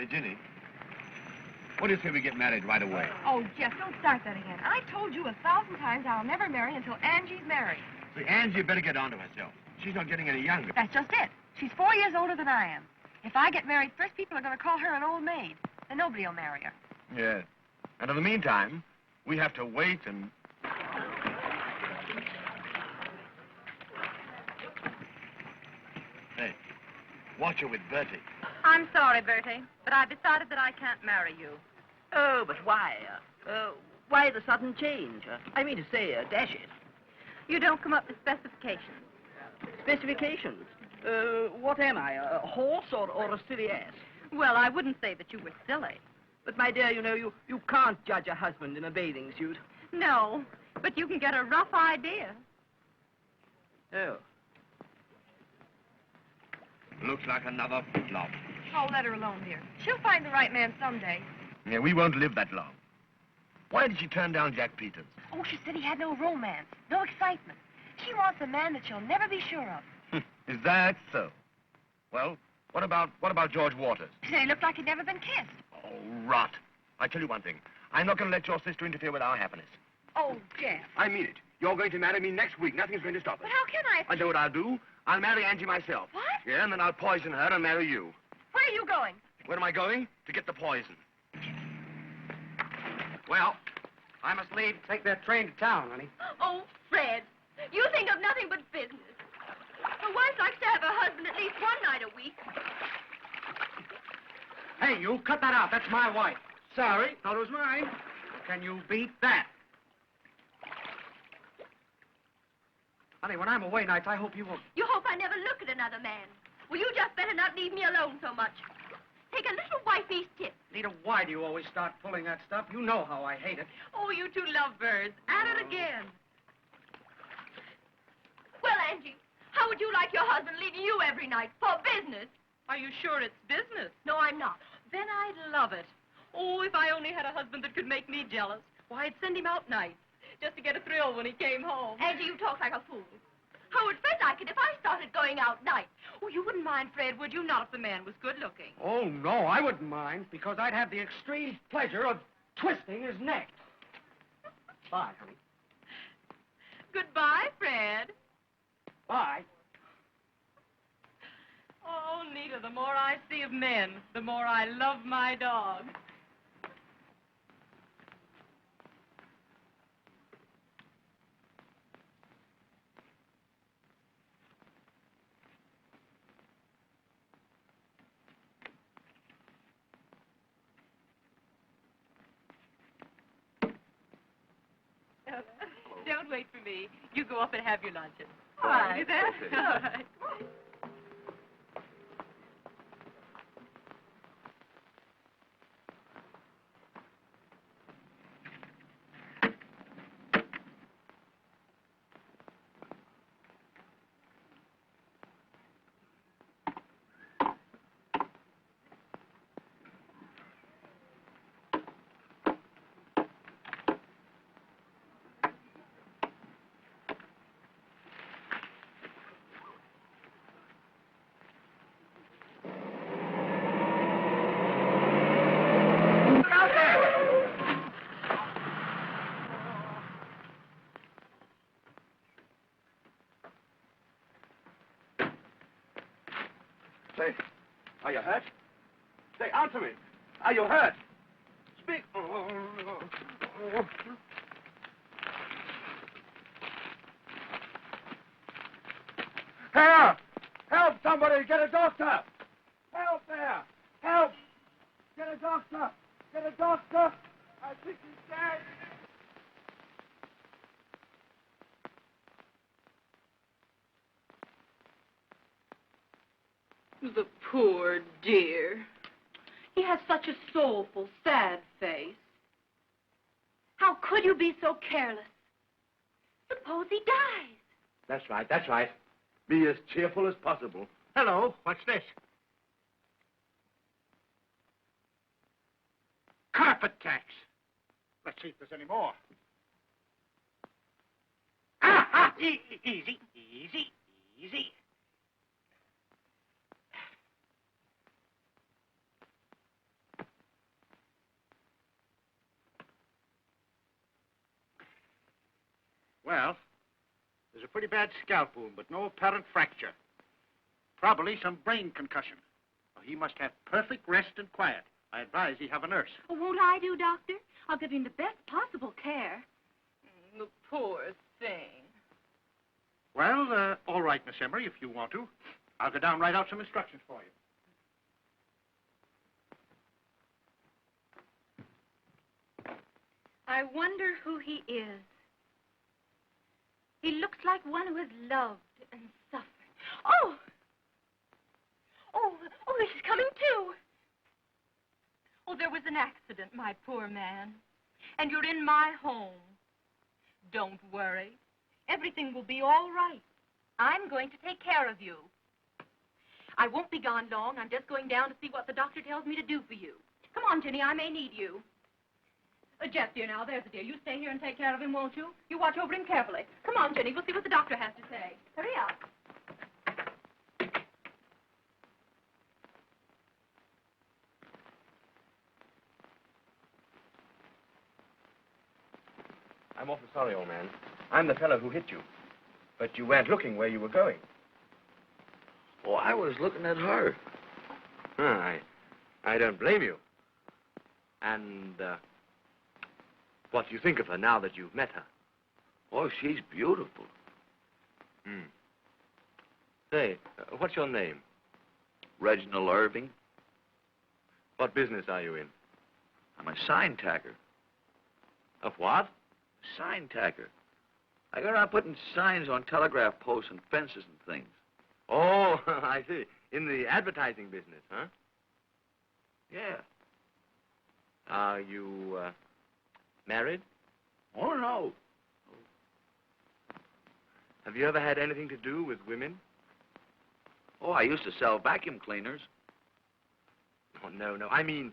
Say, Ginny, what do you say we get married right away? Oh, Jeff, don't start that again. I told you 1,000 times I'll never marry until Angie's married. See, Angie better get on to herself. She's not getting any younger. That's just it. She's 4 years older than I am. If I get married first, people are going to call her an old maid. And nobody will marry her. Yes. And in the meantime, we have to wait and... Hey, watch her with Bertie. I'm sorry, Bertie, but I've decided that I can't marry you. Oh, but why? Why the sudden change? I mean to say, dash it. You don't come up with specifications. Specifications? What am I, a horse or a silly ass? Well, I wouldn't say that you were silly. But, my dear, you know, you can't judge a husband in a bathing suit. No, but you can get a rough idea. Oh. Looks like another flop. Oh, let her alone, dear. She'll find the right man someday. Yeah, we won't live that long. Why did she turn down Jack Peters? Oh, she said he had no romance, no excitement. She wants a man that she'll never be sure of. Is that so? Well, what about George Waters? He looked like he'd never been kissed. Oh, rot. I tell you one thing. I'm not going to let your sister interfere with our happiness. Oh, Jeff. I mean it. You're going to marry me next week. Nothing's going to stop us. But how can I? I know what I'll do. I'll marry Angie myself. What? Yeah, and then I'll poison her and marry you. Where are you going? Where am I going? To get the poison. Well, I must leave to take that train to town, honey. Oh, Fred, you think of nothing but business. A wife likes to have her husband at least one night a week. Hey, you, cut that out. That's my wife. Sorry, thought it was mine. Can you beat that? Honey, when I'm away nights, I hope you won't. You hope I never look at another man. Well, you just better not leave me alone so much. Take a little wifey's tip. Nita, why do you always start pulling that stuff? You know how I hate it. Oh, you two lovebirds. At it again. Well, Angie, how would you like your husband leaving you every night for business? Are you sure it's business? No, I'm not. Then I'd love it. Oh, if I only had a husband that could make me jealous. Why, I'd send him out nights, just to get a thrill when he came home. Angie, you talk like a fool. How would Fred like it if I started going out nights? Oh, you wouldn't mind, Fred, would you? Not if the man was good-looking. Oh, no, I wouldn't mind, because I'd have the extreme pleasure of twisting his neck. Bye, honey. Goodbye, Fred. Bye. Oh, Nita, the more I see of men, the more I love my dog. Don't wait for me. You go up and have your luncheon. All right. You there? All right. Say, are you hurt? Say, answer me. Are you hurt? Speak. Help! Help, somebody! Get a doctor! Help there! Help! Get a doctor! Get a doctor! I think he's dead! The poor dear. He has such a soulful, sad face. How could you be so careless? Suppose he dies. That's right, that's right. Be as cheerful as possible. Hello, what's this? Carpet tax. Let's see if there's any more. Easy, easy, easy. Well, there's a pretty bad scalp wound, but no apparent fracture. Probably some brain concussion. Well, he must have perfect rest and quiet. I advise he have a nurse. Oh, won't I do, Doctor? I'll give him the best possible care. The poor thing. Well, all right, Miss Emery, if you want to. I'll go down and write out some instructions for you. I wonder who he is. He looks like one who has loved and suffered. Oh! Oh, he's coming too. Oh, there was an accident, my poor man. And you're in my home. Don't worry. Everything will be all right. I'm going to take care of you. I won't be gone long. I'm just going down to see what the doctor tells me to do for you. Come on, Ginny, I may need you. Jeff, dear, now, there's a dear. You stay here and take care of him, won't you? You watch over him carefully. Come on, Ginny, we'll see what the doctor has to say. Hurry up. I'm awfully sorry, old man. I'm the fellow who hit you. But you weren't looking where you were going. Oh, I was looking at her. I don't blame you. And, what do you think of her now that you've met her? Oh, she's beautiful. Say, what's your name? Reginald Irving. What business are you in? I'm a sign tacker. Of what? Sign tacker. I go around putting signs on telegraph posts and fences and things. Oh, I see. In the advertising business, huh? Yeah. Are you, married? Oh, no. Have you ever had anything to do with women? Oh, I used to sell vacuum cleaners. Oh, no. I mean,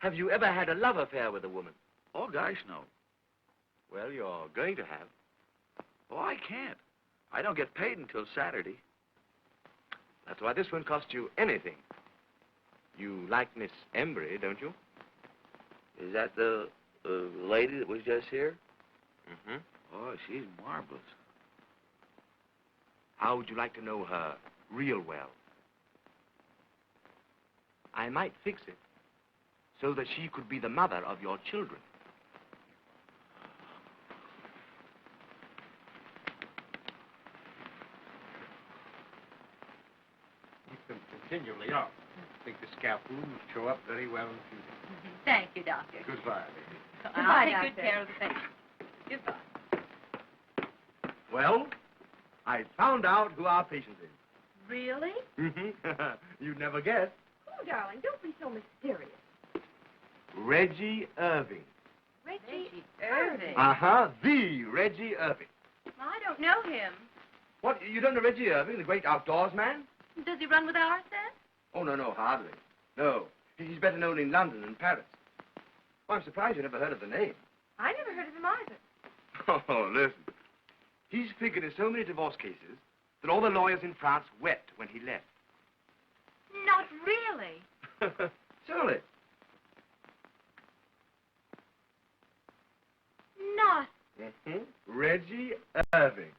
have you ever had a love affair with a woman? Oh, gosh, no. Well, you're going to have. Oh, I can't. I don't get paid until Saturday. That's why this won't cost you anything. You like Miss Embry, don't you? Is that the lady that was just here? Mm-hmm. Oh, she's marvelous. How would you like to know her real well? I might fix it so that she could be the mother of your children. Keep them continually up. I think the scalp wound will show up very well in the future. Thank you, Doctor. Goodbye, baby. I'll take good care of the patient. Goodbye. Well, I found out who our patient is. Really? Mm-hmm. You'd never guess. Oh, darling, don't be so mysterious. Reggie Irving. Reggie Irving. Uh-huh, the Reggie Irving. I don't know him. What, you don't know Reggie Irving, the great outdoors man? Does he run with ours, then? Oh, no, hardly. No, he's better known in London and Paris. Oh, I'm surprised you never heard of the name. I never heard of him either. Oh, listen. He's figured in so many divorce cases that all the lawyers in France wept when he left. Not really. Surely. Not Reggie Irving.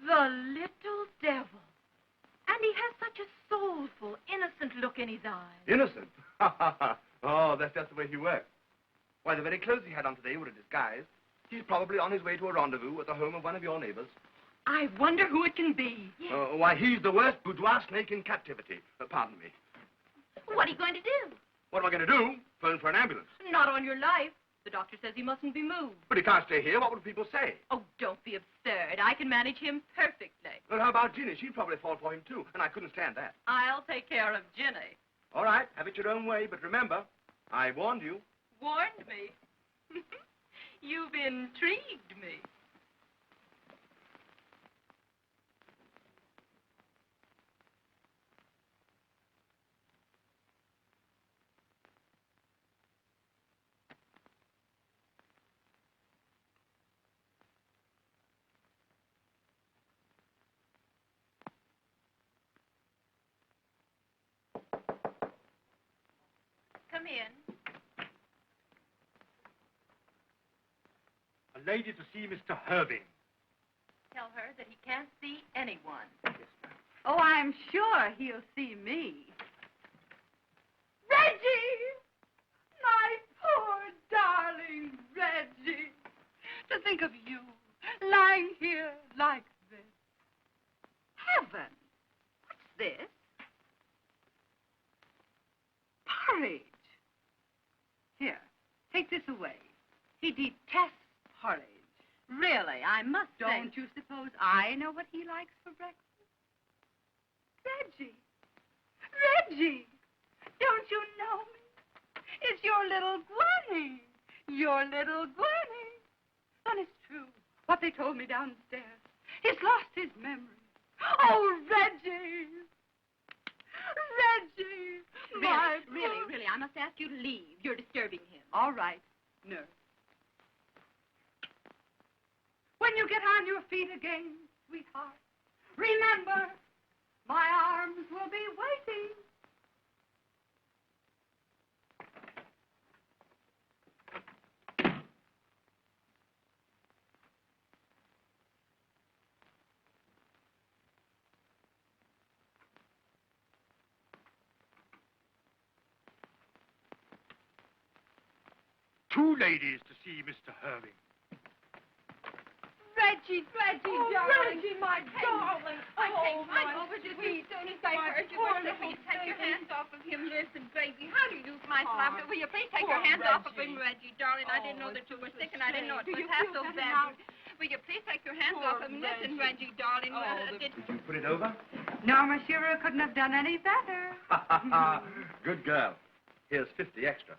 the little devil. And he has such a soulful, innocent look Oh, that's just the way he works. Why, the very clothes he had on today were a disguise. He's probably on his way to a rendezvous at the home of one of your neighbors. I wonder who it can be. Why, he's the worst boudoir snake in captivity. Pardon me. What are you going to do? What am I going to do? Phone for an ambulance. Not on your life. The doctor says he mustn't be moved. But he can't stay here. What would people say? Oh, don't be absurd. I can manage him perfectly. Well, how about Ginny? She'd probably fall for him, too, and I couldn't stand that. I'll take care of Ginny. All right, have it your own way, but remember, I warned you. Warned me. You've intrigued me. Come in. A lady to see Mr. Irving. Tell her that he can't see anyone. Oh, I'm sure he'll see me. Reggie! My poor darling Reggie. To think of you lying here like this. Heaven! What's this? Porridge. Here, take this away. He detests porridge. Really, I must say. Don't you suppose I know what he likes for breakfast? Reggie! Reggie! Don't you know me? It's your little Gwenny. Your little Gwenny. And it's true, what they told me downstairs. He's lost his memory. Oh, Reggie! Reggie! Really, I must ask you to leave. You're disturbing him. All right, nurse. When you get on your feet again, sweetheart, remember, my arms will be waiting. Two ladies to see Mr. Irving. Reggie, darling. Reggie, my darling. I came right over to you as soon as I heard you. Will you take your hands off of him? Listen, baby, how do you do, my love? Will you please take your hands off of him, Reggie, darling? I didn't know that you were sick, and I didn't know it was half so bad. Will you please take your hands off of him? Listen, Reggie, darling. Did you put it over? No, Monsieur couldn't have done any better. Good girl. Here's 50 extra.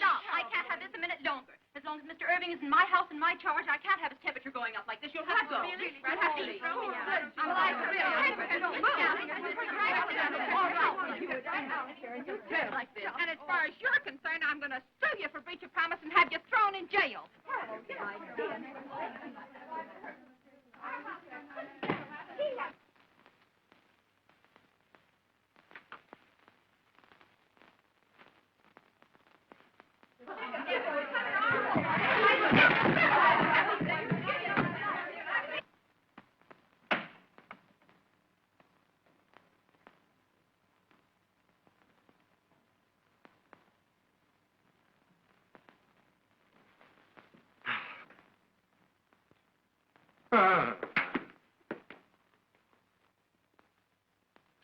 Stop. I can't have this a minute longer. As long as Mr. Irving is in my house and my charge, I can't have his temperature going up like this. You'll have to go. Really? You'll have to leave. I'm like, like this. And as far as you're concerned, I'm going to sue you for breach of promise and have you thrown in jail.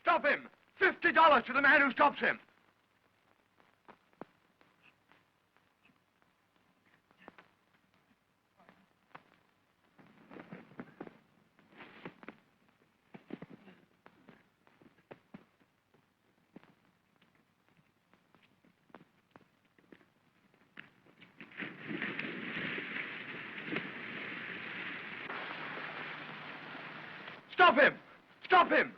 Stop him! $50 to the man who stops him. Stop him! Stop him!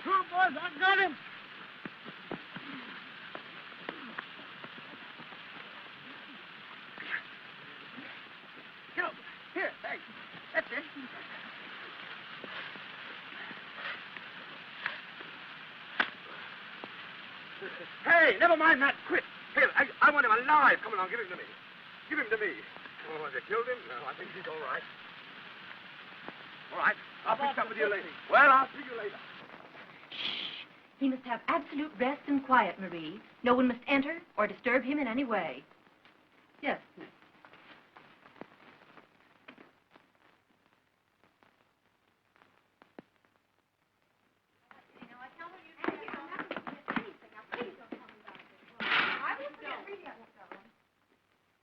Two boys, I got him. Get over. Here, hey. That's it. Hey, never mind that. Quit. Here, I want him alive. Come along, give him to me. Give him to me. Oh, have you killed him? No, I think he's all right. All right. I'll fix up with you later. Well, I'll see you later. He must have absolute rest and quiet, Marie. No one must enter or disturb him in any way. Yes, miss.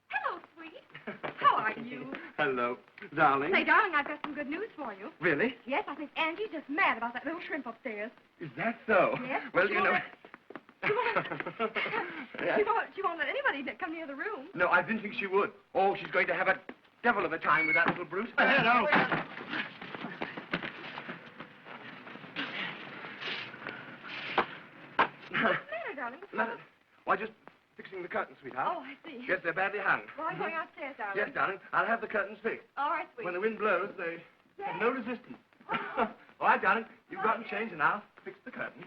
Hello, sweetie. How are you? Hello, darling. Say, darling, I've got some good news for you. Really? Yes, I think Angie's just mad about that little shrimp upstairs. Is that so? Yes. Well, you know... Yes? She won't let anybody come near the room. No, I didn't think she would. Oh, she's going to have a devil of a time with that little brute. Hello. What's the matter, darling? Why, just fixing the curtains, sweetheart. Oh, I see. Yes, they're badly hung. Well, I'm going upstairs, darling. Yes, darling. I'll have the curtains fixed. All right, sweetie. When the wind blows, they have no resistance. All right, darling. You've got and change, and I'll fix the curtains.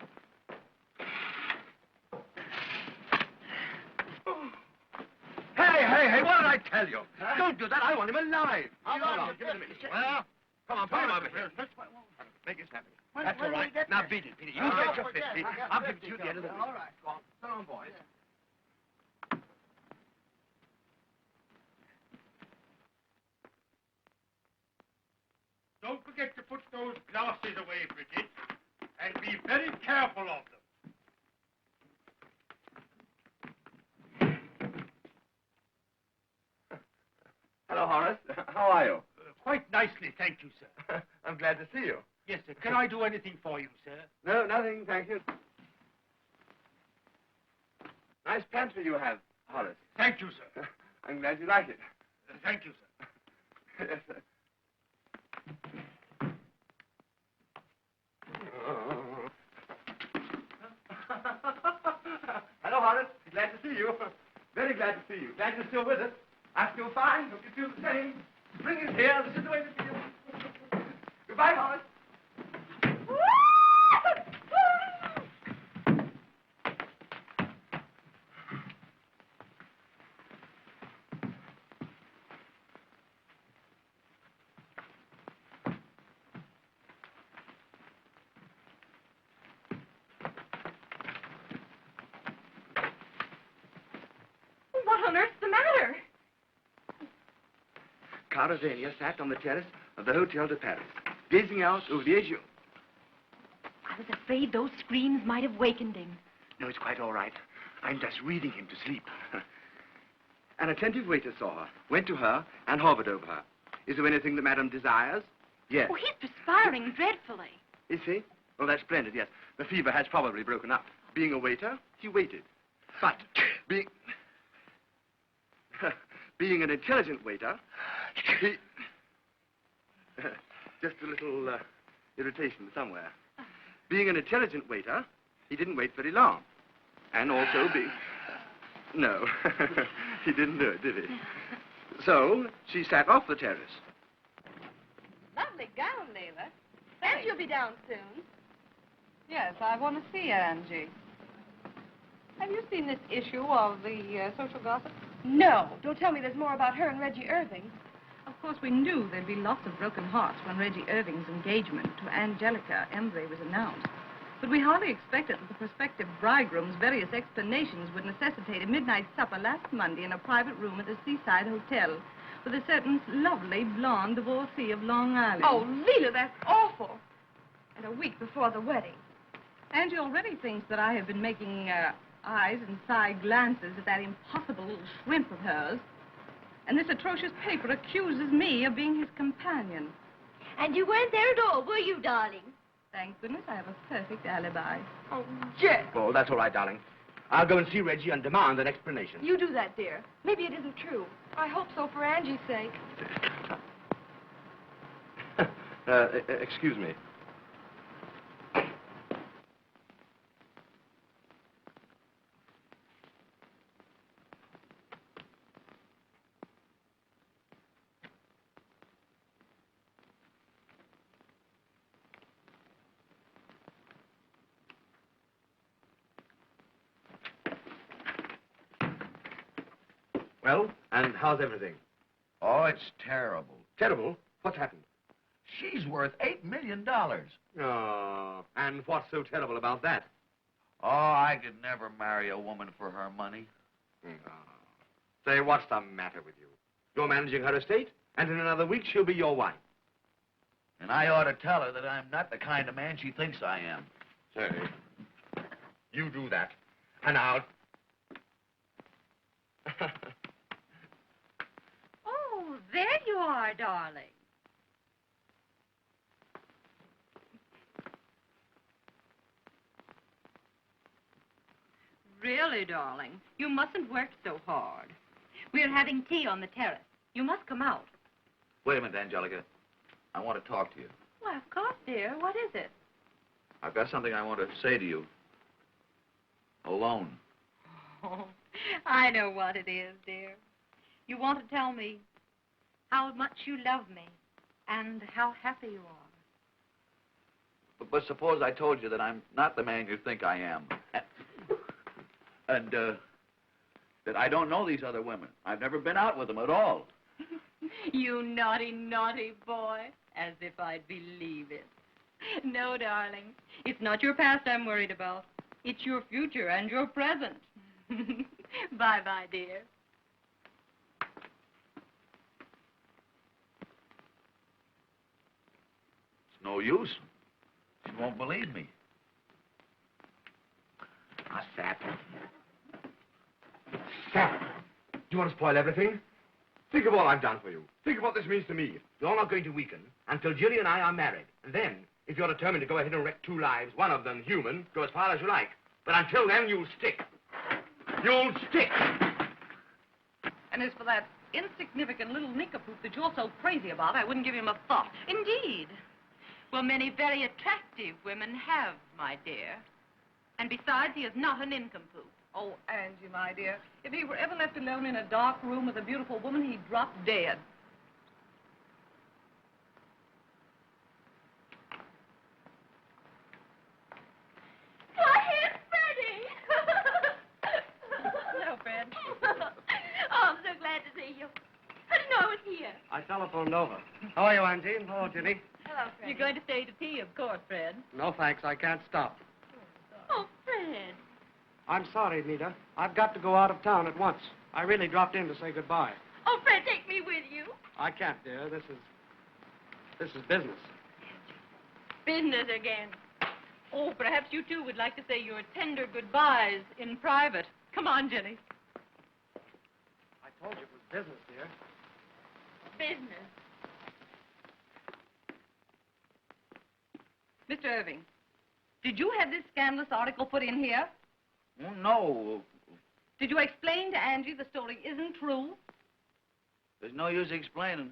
Hey, what did I tell you? Huh? Don't do that. I want him alive. Hold on. Give it a minute. Well, come on, put him over here. Make it snappy. That's all right. Now beat it, Peter. You get your 50. I'll give it to you at the end of the week. All right. Go on. So long, boys. Don't forget to put those glasses away, Bridget, and be very careful of them. Hello, Horace. How are you? Quite nicely, thank you, sir. I'm glad to see you. Yes, sir. Can I do anything for you, sir? No, nothing, thank you. Nice pantry you have, Horace. Thank you, sir. I'm glad you like it. Thank you, sir. Yes, sir. Hello, Horace. Glad to see you. Very glad to see you. Glad you're still with us. I feel fine. Hope you feel the same. Bring it here. This is the way to feel. Goodbye, Horace. What on earth's the matter? Caravania sat on the terrace of the Hotel de Paris, gazing out over the azure. I was afraid those screams might have wakened him. No, it's quite all right. I'm just reading him to sleep. An attentive waiter saw her, went to her, and hovered over her. Is there anything that Madame desires? Yes. Oh, he's perspiring dreadfully. Is he? Oh, that's splendid, yes. The fever has probably broken up. Being a waiter, he waited. But being... being an intelligent waiter, he... just a little irritation somewhere. Being an intelligent waiter, he didn't wait very long. And also being... No, he didn't do it, did he? So, she sat off the terrace. Lovely gown, Leila. And you'll be down soon. Yes, I want to see Angie. Have you seen this issue of the social gossip? No. Don't tell me there's more about her and Reggie Irving. Of course, we knew there'd be lots of broken hearts when Reggie Irving's engagement to Angelica Embley was announced. But we hardly expected that the prospective bridegroom's various explanations would necessitate a midnight supper last Monday in a private room at the Seaside Hotel with a certain lovely blonde divorcee of Long Island. Oh, Leila, that's awful. And a week before the wedding. Angie already thinks that I have been making eyes and side glances at that impossible little shrimp of hers. And this atrocious paper accuses me of being his companion. And you weren't there at all, were you, darling? Thank goodness I have a perfect alibi. Oh, Jack. Oh, that's all right, darling. I'll go and see Reggie and demand an explanation. You do that, dear. Maybe it isn't true. I hope so for Angie's sake. Excuse me. Well, and how's everything? Oh, it's terrible. Terrible? What's happened? She's worth $8 million. Oh, and what's so terrible about that? Oh, I could never marry a woman for her money. Oh. Say, what's the matter with you? You're managing her estate, and in another week she'll be your wife. And I ought to tell her that I'm not the kind of man she thinks I am. Say, you do that, and I'll... Oh, there you are, darling. Really, darling, you mustn't work so hard. We're having tea on the terrace. You must come out. Wait a minute, Angelica. I want to talk to you. Well, of course, dear. What is it? I've got something I want to say to you. Alone. Oh, I know what it is, dear. You want to tell me how much you love me and how happy you are. But suppose I told you that I'm not the man you think I am. And that I don't know these other women. I've never been out with them at all. You naughty, naughty boy. As if I'd believe it. No, darling. It's not your past I'm worried about. It's your future and your present. Bye-bye, dear. It's no use. She won't believe me. Ah, Sap. Sap, do you want to spoil everything? Think of all I've done for you. Think of what this means to me. You're not going to weaken until Jilly and I are married. And then, if you're determined to go ahead and wreck two lives, one of them human, go as far as you like. But until then, you'll stick. You'll stick. And as for that insignificant little nincompoop that you're so crazy about, I wouldn't give him a thought. Indeed. Well, many very attractive women have, my dear. And besides, he is not a nincompoop. Oh, Angie, my dear, if he were ever left alone in a dark room with a beautiful woman, he'd drop dead. Why, here's Freddie! Hello, Fred. Oh, I'm so glad to see you. How did you know I was here? I telephoned over. How are you, Angie? Hello, Ginny. Hello, Freddie. You're going to stay to tea, of course, Fred. No, thanks. I can't stop. Oh, Fred. I'm sorry, Nita. I've got to go out of town at once. I really dropped in to say goodbye. Oh, Fred, take me with you. I can't, dear. This is business. Business again. Oh, perhaps you two would like to say your tender goodbyes in private. Come on, Jenny. I told you it was business, dear. Business. Mr. Irving, did you have this scandalous article put in here? Oh, no. Did you explain to Angie the story isn't true? There's no use explaining.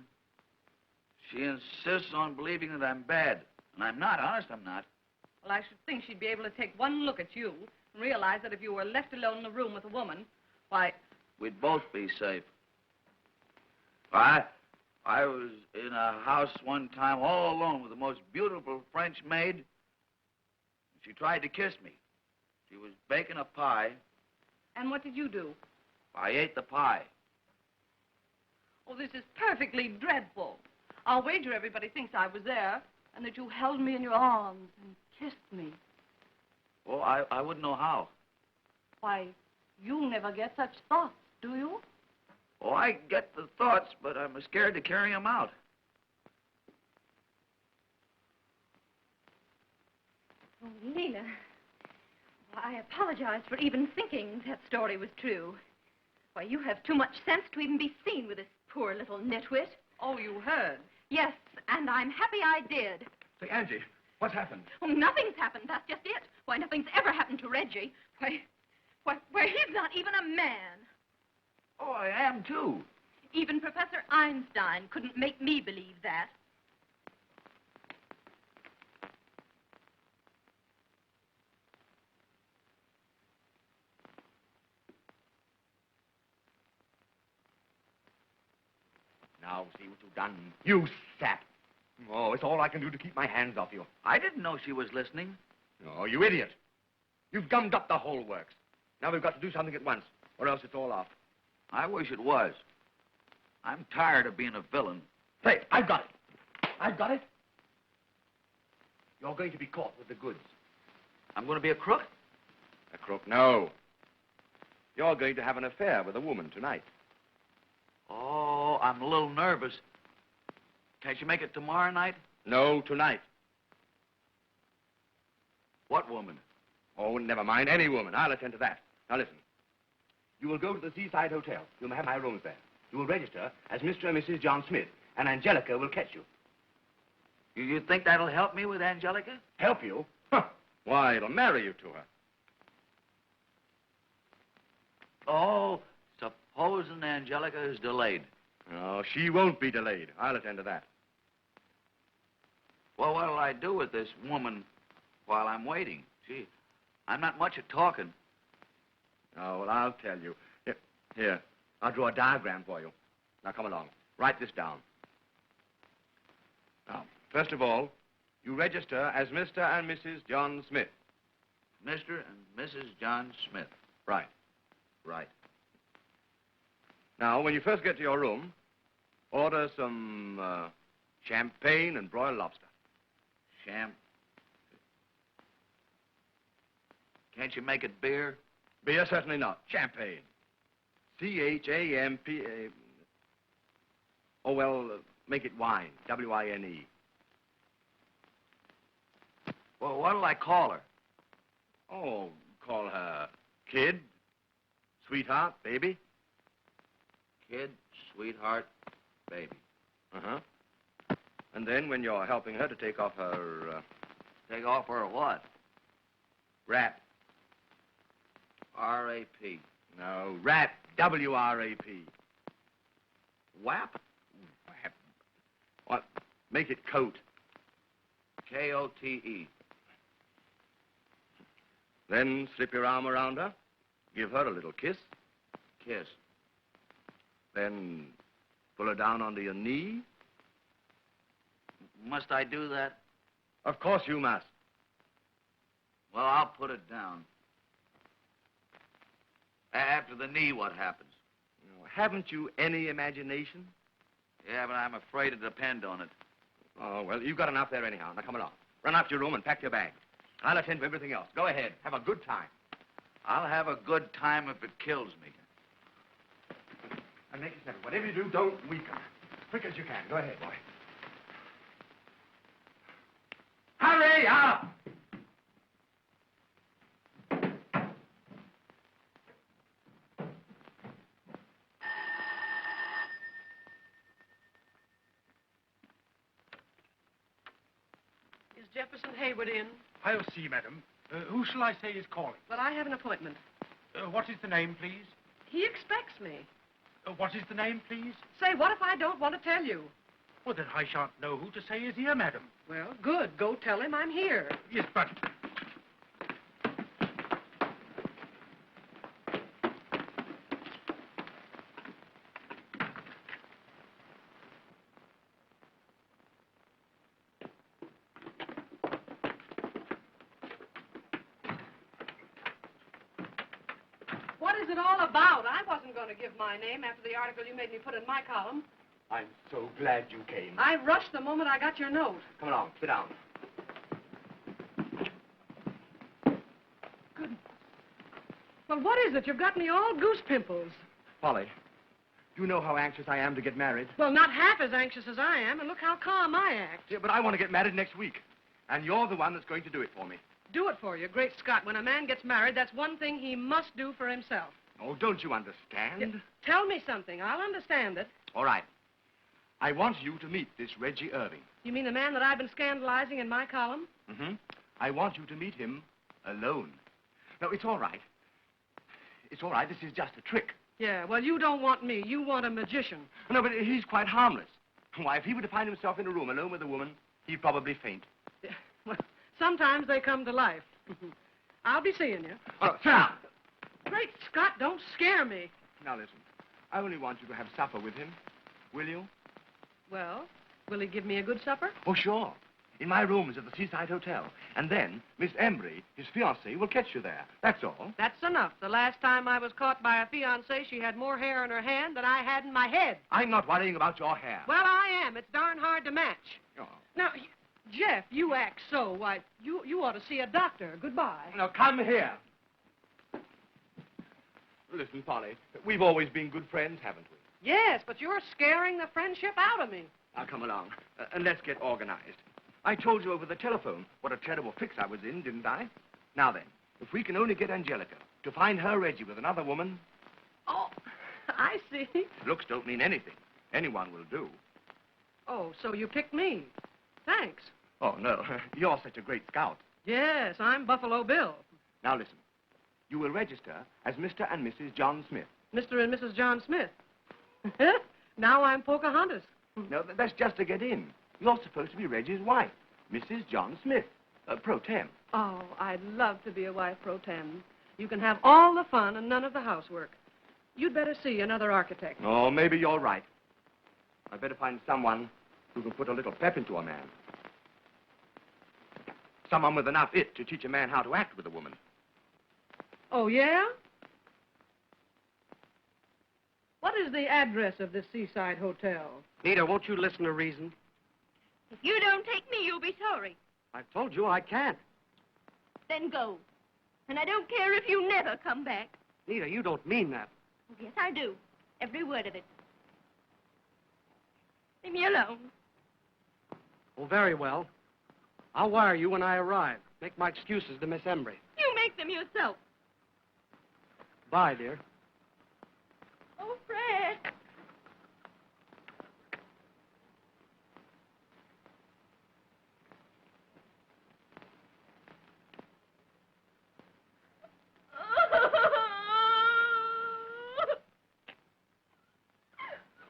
She insists on believing that I'm bad. And I'm not. Honest, I'm not. Well, I should think she'd be able to take one look at you and realize that if you were left alone in a room with a woman, why... We'd both be safe. I was in a house one time all alone with the most beautiful French maid. She tried to kiss me. She was baking a pie. And what did you do? I ate the pie. Oh, this is perfectly dreadful. I'll wager everybody thinks I was there and that you held me in your arms and kissed me. Oh, I wouldn't know how. Why, you never get such thoughts, do you? Oh, I get the thoughts, but I'm scared to carry them out. Oh, Leela. Well, I apologize for even thinking that story was true. Why, you have too much sense to even be seen with this poor little nitwit. Oh, you heard. Yes, and I'm happy I did. Say, Angie, what's happened? Oh, nothing's happened. That's just it. Why, nothing's ever happened to Reggie. Why, he's not even a man. Oh, I am, too. Even Professor Einstein couldn't make me believe that. Now, see what you've done. You sap. Oh, it's all I can do to keep my hands off you. I didn't know she was listening. Oh, you idiot. You've gummed up the whole works. Now we've got to do something at once, or else it's all off. I wish it was. I'm tired of being a villain. Hey, I've got it. I've got it. You're going to be caught with the goods. I'm going to be a crook? A crook? No. You're going to have an affair with a woman tonight. Oh, I'm a little nervous. Can't you make it tomorrow night? No, tonight. What woman? Oh, never mind. Any woman. I'll attend to that. Now, listen. You will go to the Seaside Hotel. You'll have my rooms there. You will register as Mr. and Mrs. John Smith, and Angelica will catch you. You think that'll help me with Angelica? Help you? Huh. Why, it'll marry you to her. Oh, supposing Angelica is delayed. No, she won't be delayed. I'll attend to that. Well, what'll I do with this woman while I'm waiting? Gee, I'm not much at talking. Oh, well, I'll tell you. Here, I'll draw a diagram for you. Now, come along. Write this down. Now, first of all, you register as Mr. and Mrs. John Smith. Mr. and Mrs. John Smith. Right. Right. Now, when you first get to your room, order some champagne and broiled lobster. Can't you make it beer? Beer, certainly not. Champagne. C-H-A-M-P-A... Oh, well, make it wine. W-I-N-E. Well, what'll I call her? Oh, call her Kid, Sweetheart, Baby. Kid, Sweetheart, Baby. Uh-huh. And then when you're helping her to take off her... Take off her what? wrap. R-A-P. No, wrap. W-R-A-P. Whap? Wrap. What? Make it coat. K-O-T-E. Then slip your arm around her. Give her a little kiss. Kiss. Then pull her down onto your knee. Must I do that? Of course you must. Well, I'll put it down. After the knee, what happens? Haven't you any imagination? Yeah, but I'm afraid to depend on it. Oh, well, you've got enough there anyhow. Now, come along. Run up to your room and pack your bag. I'll attend to everything else. Go ahead. Have a good time. I'll have a good time if it kills me. And make it simple. Whatever you do, don't weaken. Quick as you can. Go ahead, boy. Hurry up! Is Jefferson Hayward in? I'll see, madam. Who shall I say is calling? Well, I have an appointment. What is the name, please? He expects me. What is the name, please? Say, what if I don't want to tell you? Well, then I shan't know who to say is here, madam. Well, good. Go tell him I'm here. Yes, but... What is it all about? I wasn't going to give my name after the article you made me put in my column. I'm so glad you came. I rushed the moment I got your note. Come along. Sit down. Good. Well, what is it? You've got me all goose pimples. Polly, do you know how anxious I am to get married? Well, not half as anxious as I am, and look how calm I act. Yeah, but I want to get married next week. And you're the one that's going to do it for me. Do it for you. Great Scott, when a man gets married, that's one thing he must do for himself. Oh, don't you understand? Tell me something. I'll understand it. All right. I want you to meet this Reggie Irving. You mean the man that I've been scandalizing in my column? Mm-hmm. I want you to meet him alone. No, it's all right. It's all right. This is just a trick. Yeah, well, you don't want me. You want a magician. No, but he's quite harmless. Why, if he were to find himself in a room alone with a woman, he'd probably faint. Yeah, well, sometimes they come to life. I'll be seeing you. Oh, sit down. Great Scott, don't scare me. Now, listen. I only want you to have supper with him. Will you? Well, will he give me a good supper? Oh, sure. in my rooms at the Seaside Hotel. And then Miss Embry, his fiancée, will catch you there. That's all. That's enough. The last time I was caught by a fiancée, she had more hair in her hand than I had in my head. I'm not worrying about your hair. Well, I am. It's darn hard to match. Oh. Now, Jeff, you act so. Why, you ought to see a doctor. Goodbye. Now, come here. Listen, Polly, we've always been good friends, haven't we? Yes, but you're scaring the friendship out of me. Now, come along, and let's get organized. I told you over the telephone what a terrible fix I was in, didn't I? Now then, if we can only get Angelica to find her Reggie with another woman... Oh, I see. Looks don't mean anything. Anyone will do. Oh, so you picked me. Thanks. Oh, no. You're such a great scout. Yes, I'm Buffalo Bill. Now, listen. You will register as Mr. and Mrs. John Smith. Mr. and Mrs. John Smith. Now I'm Pocahontas. No, that's just to get in. You're supposed to be Reggie's wife, Mrs. John Smith, pro tem. Oh, I'd love to be a wife pro tem. You can have all the fun and none of the housework. You'd better see another architect. Oh, maybe you're right. I'd better find someone who can put a little pep into a man. Someone with enough it to teach a man how to act with a woman. Oh, yeah? What is the address of this Seaside Hotel? Nita, won't you listen to reason? If you don't take me, you'll be sorry. I've told you I can't. Then go. And I don't care if you never come back. Nita, you don't mean that. Yes, I do. Every word of it. Leave me alone. Oh, very well. I'll wire you when I arrive. Make my excuses to Miss Embry. You make them yourself. Bye, dear. Oh, Fred.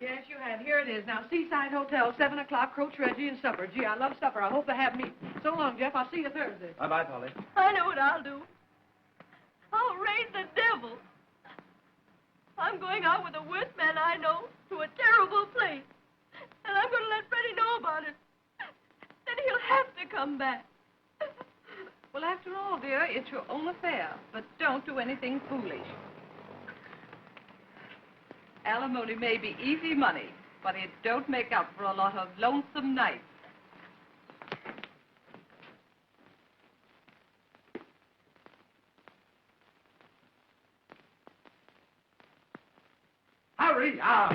Yes, you had. Here it is. Now, Seaside Hotel, 7 o'clock, Coach Reggie and supper. Gee, I love supper. I hope they have meat. So long, Jeff. I'll see you Thursday. Bye-bye, Polly. I know what I'll do. I'll raise the devil. I'm going out with the worst man I know to a terrible place. And I'm going to let Freddie know about it. Then he'll have to come back. Well, after all, dear, it's your own affair. But don't do anything foolish. Alimony may be easy money, but it don't make up for a lot of lonesome nights. Hurry up!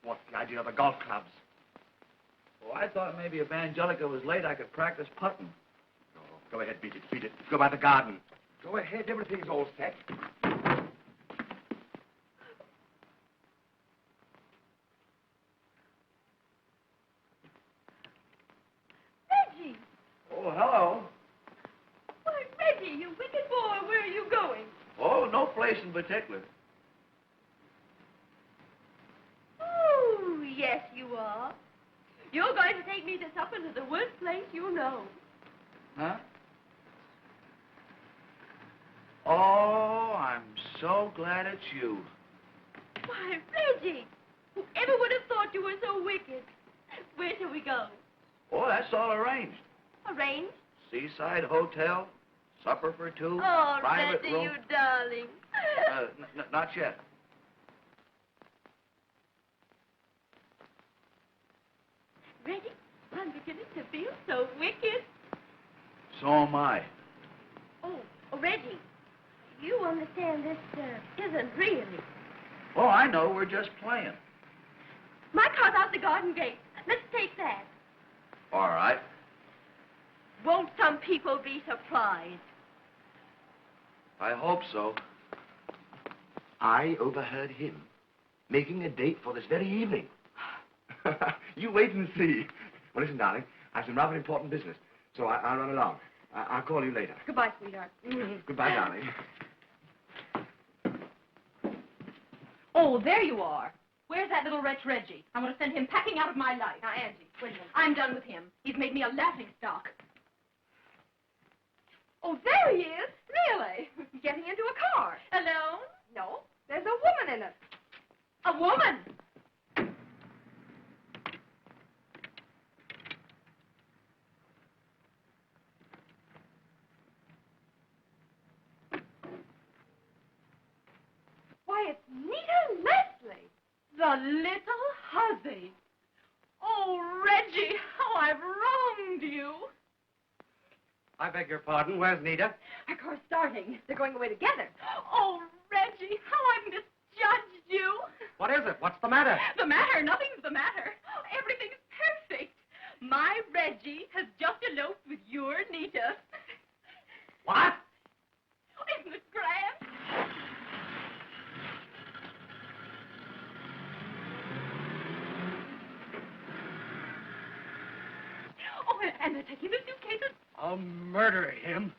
What's the idea of the golf clubs? Oh, I thought maybe if Angelica was late, I could practice putting. Oh, go ahead, beat it, beat it. Go by the garden. Go ahead, everything's all set. Reggie! Oh, hello. Why, Reggie, you wicked boy, where are you going? Oh, no place in particular. Oh, yes, you are. You're going to take me to supper to the worst place you know. Huh? Oh, I'm so glad it's you. Why, Reggie, whoever would have thought you were so wicked? Where shall we go? Oh, that's all arranged. Arranged? Seaside Hotel, supper for two, Oh, private Reggie, room. you darling. Not yet. Reggie, I'm beginning to feel so wicked. So am I. Oh, Reggie, you understand this isn't really. Oh, I know. We're just playing. My car's out the garden gate. Let's take that. All right. Won't some people be surprised? I hope so. I overheard him making a date for this very evening. You wait and see. Well, listen, darling, I have some rather important business, so I'll run along. I'll call you later. Goodbye, sweetheart. Goodbye, darling. Oh, there you are. Where's that little wretch Reggie? I want to send him packing out of my life. Now, Angie, wait a minute. I'm done with him. He's made me a laughing stock. Oh, there he is. Really? Getting into a car. Alone? No, there's a woman in it. A woman? Why, it's Nita Leslie. The little hussy. Oh, Reggie, how I've wronged you. I beg your pardon. Where's Nita? Our car's starting. They're going away together. Oh, Reggie, how I've misjudged you. What is it? What's the matter? The matter? Nothing's the matter. Everything's perfect. My Reggie has just eloped with your Nita. What? Isn't it grand? Oh, and they're taking the suitcases. I'll murder him.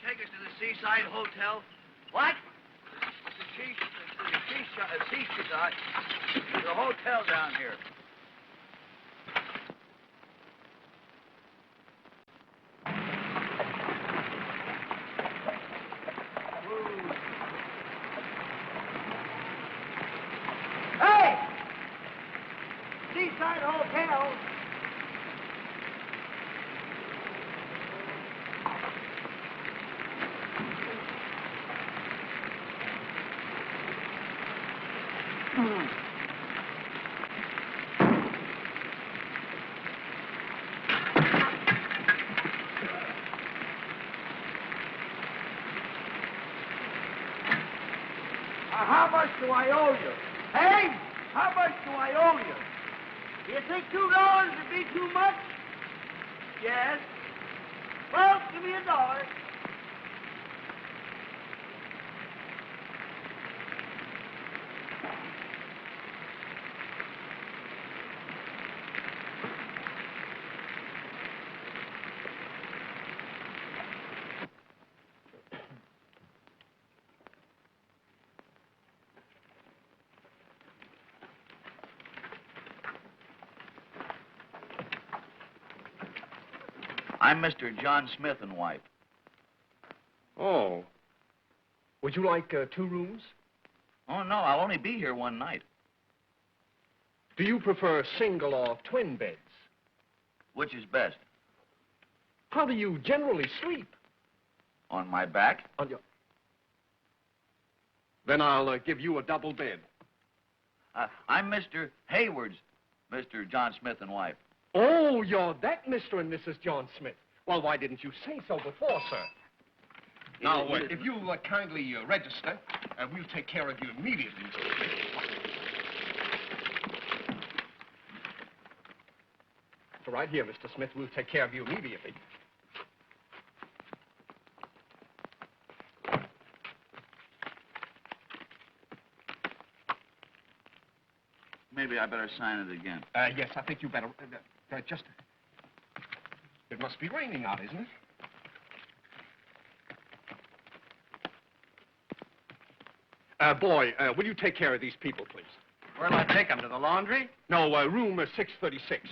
Take us to the Seaside Hotel? What? Seaside. There's a hotel down here. Hey! Seaside Hotel. How much do I owe you? Hey, how much do I owe you? Do you think $2 would be too much? Yes. Well, give me $1. I'm Mr. John Smith and wife. Oh. Would you like 2 rooms? Oh, no, I'll only be here one night. Do you prefer single or twin beds? Which is best? How do you generally sleep? On my back? On your... Then I'll give you a double bed. I'm Mr. Hayward's, Mr. John Smith and wife. Oh, you're that Mr. and Mrs. John Smith. Well, why didn't you say so before, sir? Now, if you'll kindly register, we'll take care of you immediately, Mr. Smith. So right here, Mr. Smith, we'll take care of you immediately. Maybe I better sign it again. Yes, I think you better... just... It must be raining out, isn't it? Boy, will you take care of these people, please? Where'll I take them? To the laundry? No, room 636.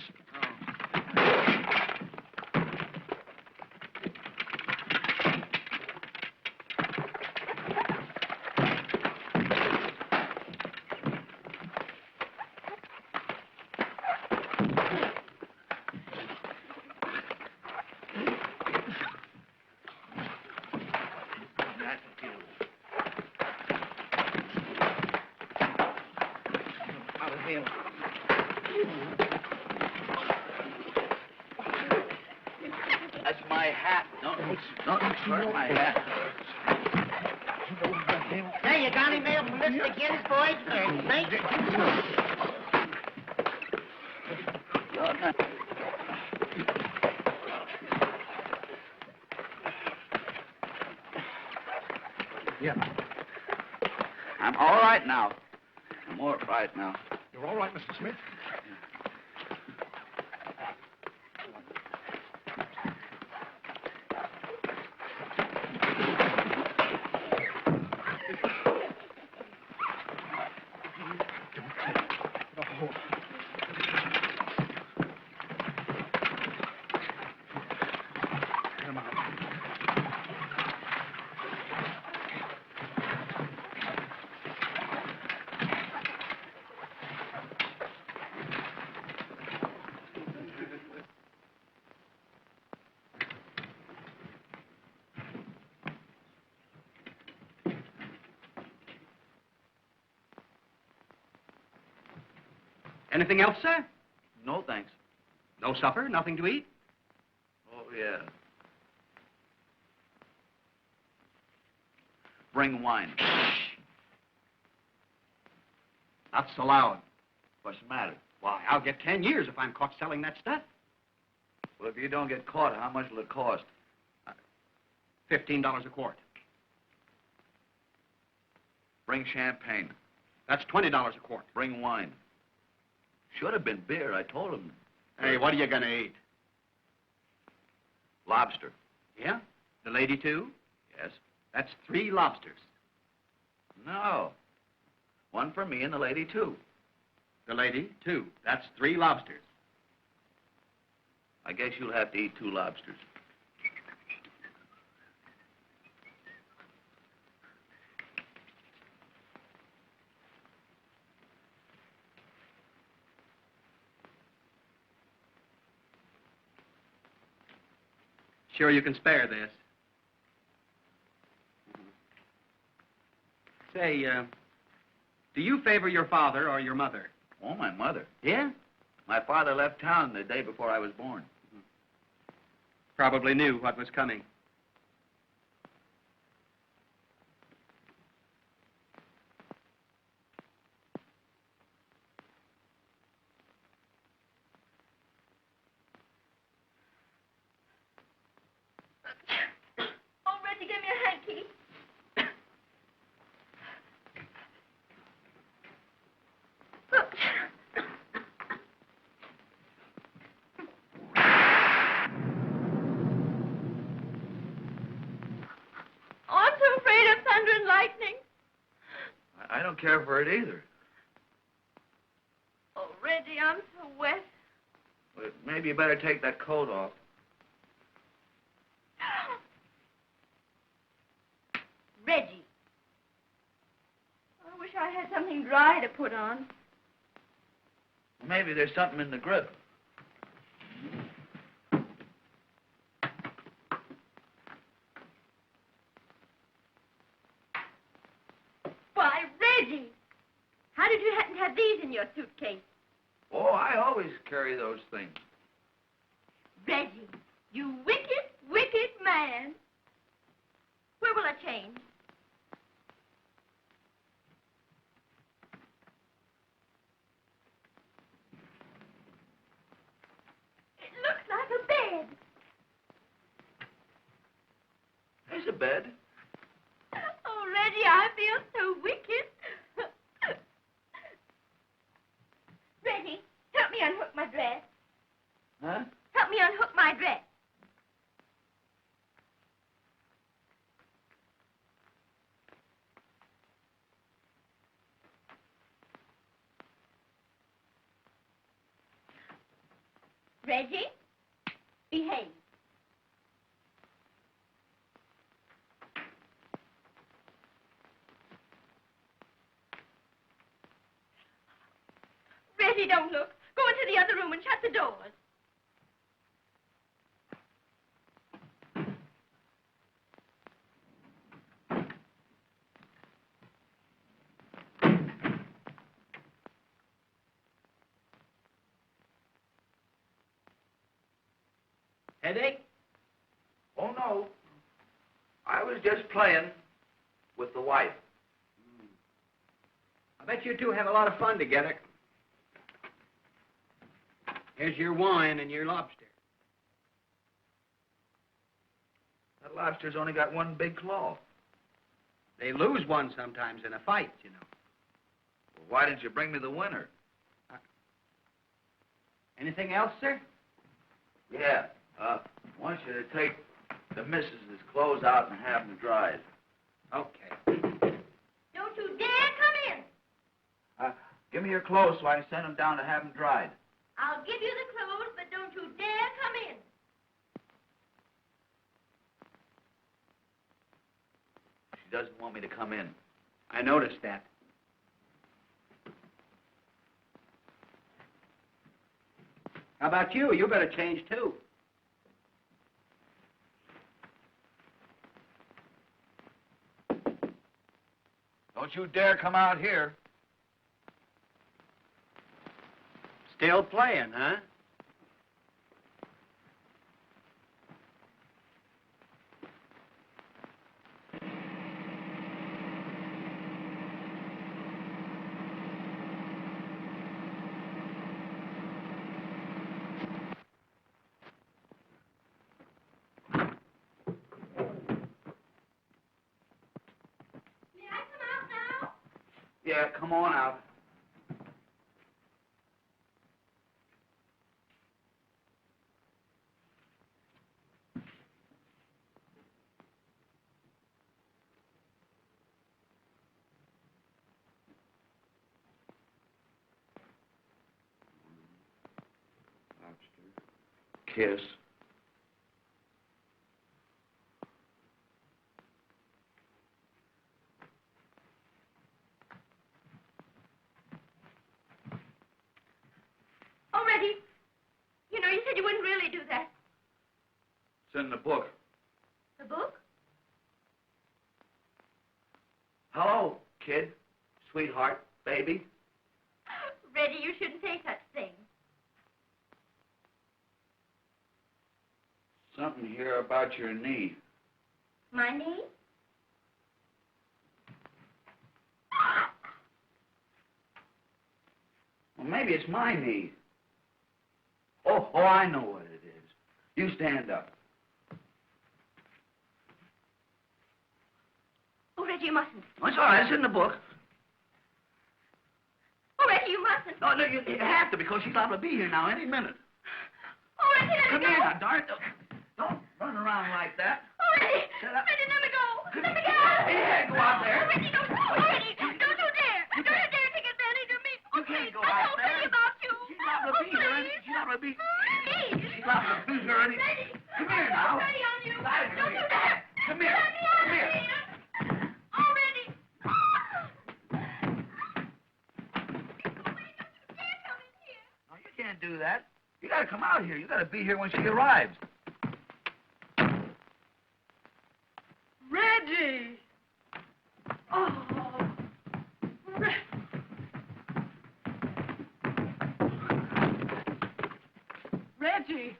That's my hat. Don't hurt my hat. Hey, you got any mail from Mr. Ginsburg? Thank you. Yeah. I'm all right now. I'm all right now. You're all right, Mr. Smith? Anything else, sir? No, thanks. No supper? Nothing to eat? Oh, yeah. Bring wine. Not so loud. What's the matter? Why, I'll get 10 years if I'm caught selling that stuff. Well, if you don't get caught, how much will it cost? $15 a quart. Bring champagne. That's $20 a quart. Bring wine. Should have been beer, I told him. Hey, what are you going to eat? Lobster. Yeah? The lady, too? Yes. That's 3 lobsters. No. One for me and the lady, too. The lady, 2. That's 3 lobsters. I guess you'll have to eat 2 lobsters. Sure you can spare this. Say, do you favor your father or your mother? Oh, my mother. Yeah? My father left town the day before I was born. Probably knew what was coming. Oh, Reggie, give me a hanky. Oh, I'm so afraid of thunder and lightning. I don't care for it either. Oh, Reggie, I'm so wet. But maybe you better take that coat off. Reggie. I wish I had something dry to put on. Maybe there's something in the grip. Why, Reggie! How did you happen to have these in your suitcase? Oh, I always carry those things. Reggie, you wicked, wicked man. Where will I change? It looks like a bed. There's a bed. Oh, Reggie, I feel so wicked. Reggie, help me unhook my dress. Huh? Help me unhook my dress. Reggie, behave. Reggie, don't look. Go into the other room and shut the doors. Headache? Oh, no. I was just playing with the wife. I bet you two have a lot of fun together. Here's your wine and your lobster. That lobster's only got one big claw. They lose one sometimes in a fight, you know. Well, why didn't you bring me the winner? Anything else, sir? Yeah. I want you to take the missus's clothes out and have them dried. Okay. Don't you dare come in. Give me your clothes so I can send them down to have them dried. I'll give you the clothes, but don't you dare come in. She doesn't want me to come in. I noticed that. How about you? You better change, too. Don't you dare come out here. Still playing, huh? Yeah, come on out. Kiss. Oh, Reggie, you know, you said you wouldn't really do that. It's in the book. The book? Hello, kid, sweetheart, baby. Reggie, you shouldn't say such things. Something here about your knee. My knee? Well, maybe it's my knee. Oh, I know what it is. You stand up. Oh, Reggie, you mustn't. Oh, it's all right. It's in the book. Oh, Reggie, you mustn't. No, you have to because she's liable to be here now any minute. Oh, Reggie, let Come me go. here now, darn it. Don't run around like that. Oh, Reggie. Shut up. Reggie, let me go. Come Let me here. go. Hey, go out there. Oh, Reggie, don't. Oh, Reggie, don't you dare. Don't you dare take advantage of me. You can't go I'm out so there. pretty about you. She's liable to be here. She's liable to be. Please. She's liable to be here any. Reggie. Come here now. I'm ready on you. Lie to Don't me. you dare. Come here. Let me Come out here. here. can't do that. You gotta come out here. You gotta be here when she arrives. Reggie! Oh, Reggie!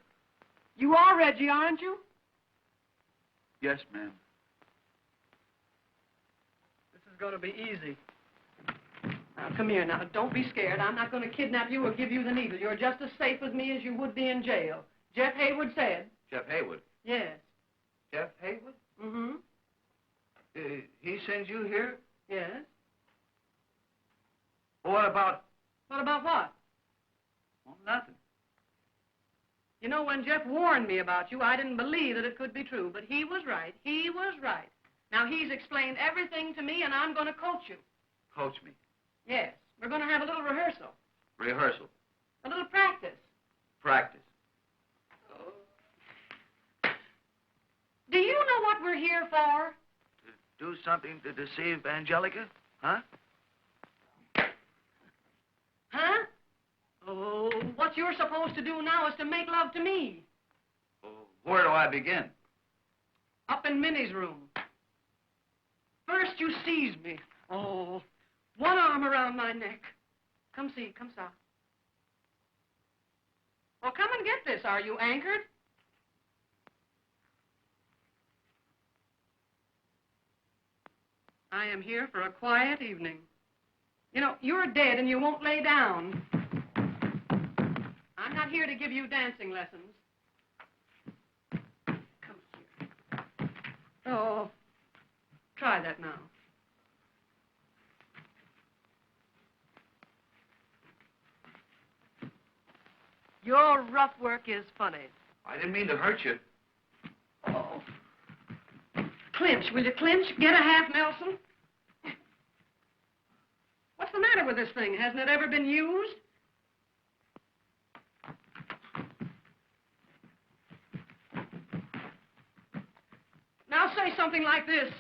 You are Reggie, aren't you? Yes, ma'am. This is going to be easy. Now, come here now. Don't be scared. I'm not going to kidnap you or give you the needle. You're just as safe with me as you would be in jail. Jeff Haywood said. Jeff Haywood? Yes. Jeff Haywood? Mm-hmm. He sends you here? Yes. Well, what about... What about what? Well, nothing. You know, when Jeff warned me about you, I didn't believe that it could be true, but he was right. He was right. Now, he's explained everything to me, and I'm going to coach you. Coach me. Yes. We're going to have a little rehearsal. Rehearsal. A little practice. Practice. Do you know what we're here for? To do something to deceive Angelica? Huh? Huh? Oh, what you're supposed to do now is to make love to me. Oh, where do I begin? Up in Minnie's room. First you seize me. Oh, one arm around my neck. Come see, come saw. Well, come and get this. Are you anchored? I am here for a quiet evening. You know, you're dead and you won't lay down. I'm not here to give you dancing lessons. Come here. Oh, try that now. Your rough work is funny. I didn't mean to hurt you. Oh. Clinch, will you clinch? Get a half Nelson. What's the matter with this thing? Hasn't it ever been used? Now say something like this.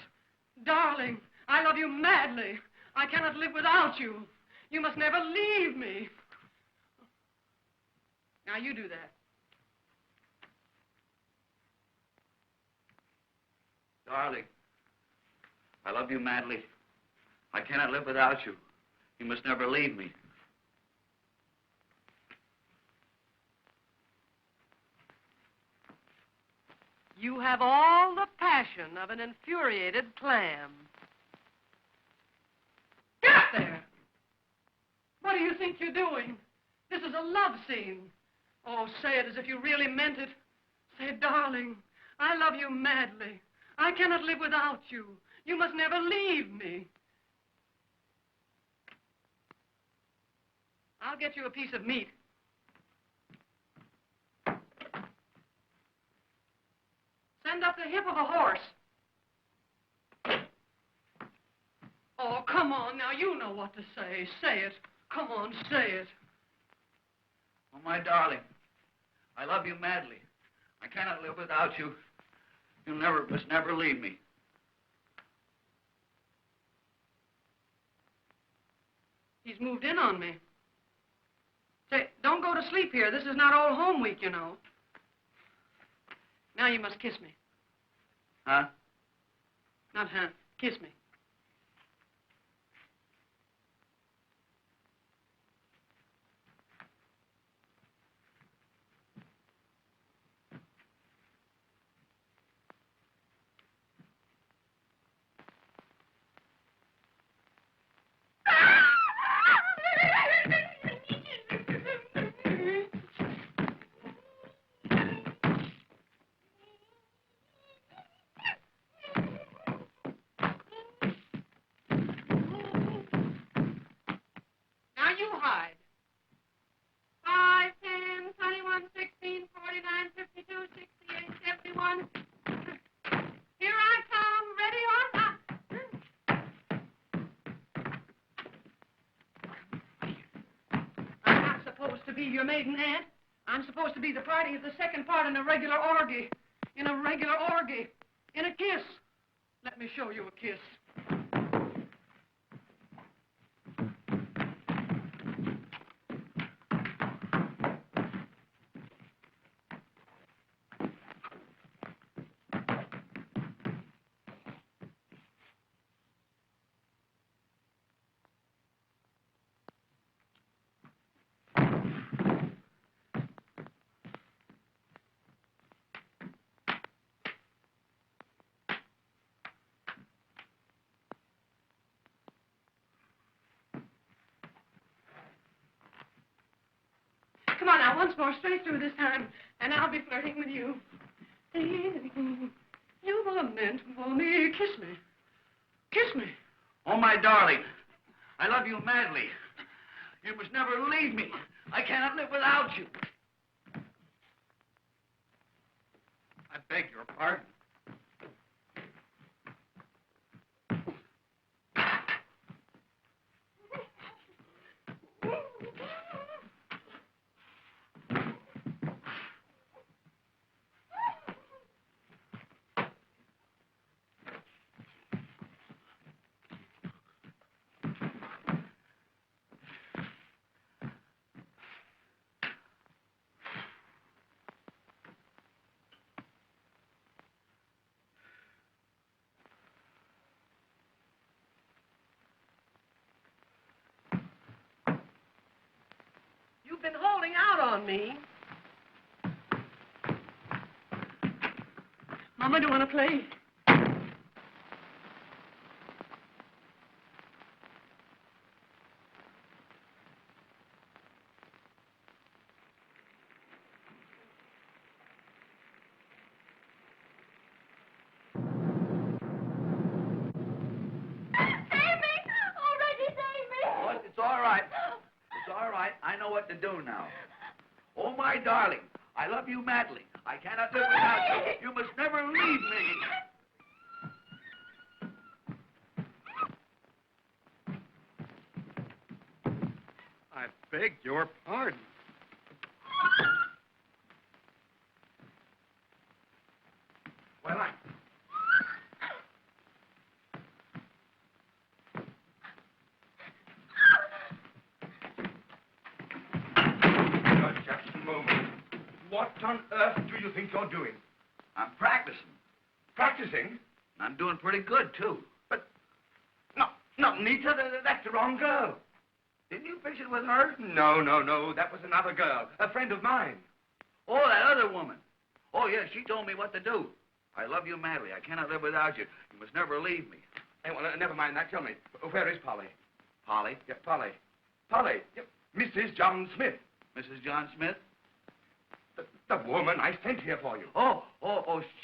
Darling, I love you madly. I cannot live without you. You must never leave me. Now you do that. Darling, I love you madly. I cannot live without you. You must never leave me. You have all the passion of an infuriated clam. Get up there! What do you think you're doing? This is a love scene. Oh, say it as if you really meant it. Say, darling, I love you madly. I cannot live without you. You must never leave me. I'll get you a piece of meat. Send up the hip of a horse. Oh, come on now. You know what to say. Say it. Come on, say it. Oh, my darling, I love you madly. I cannot live without you. You must never leave me. He's moved in on me. Say, don't go to sleep here. This is not old home week, you know. Now you must kiss me. Huh? Not huh. Kiss me. Now you hide. 5, 10, 21, 16, 49, 52, 68, 71. Here I come, ready or not. I'm not supposed to be your maiden aunt. I'm supposed to be the party of the second part in a regular orgy. In a regular orgy. In a kiss. Let me show you a kiss. Come on now, once more, straight through this time, and I'll be flirting with you. You were meant for me. Kiss me. Kiss me. Oh, my darling, I love you madly. You must never leave me. I cannot live without you. I beg your pardon. You've been holding out on me. Mama, do you want to play? What? It's all right. It's all right. I know what to do now. Oh, my darling, I love you madly. I cannot live without you. You must never leave me. I beg your pardon. Well, just a moment. What on earth do you think you're doing? I'm practicing. Practicing? I'm doing pretty good, too. No, Nita, that's the wrong girl. Didn't you fix it with her? No. That was another girl, a friend of mine. Oh, that other woman. Oh, yes, she told me what to do. I love you madly. I cannot live without you. You must never leave me. Hey, well, never mind that. Tell me, where is Polly? Polly? Yeah, Polly. Polly. Yeah, Mrs. John Smith. Mrs. John Smith? The woman I sent here for you. Oh,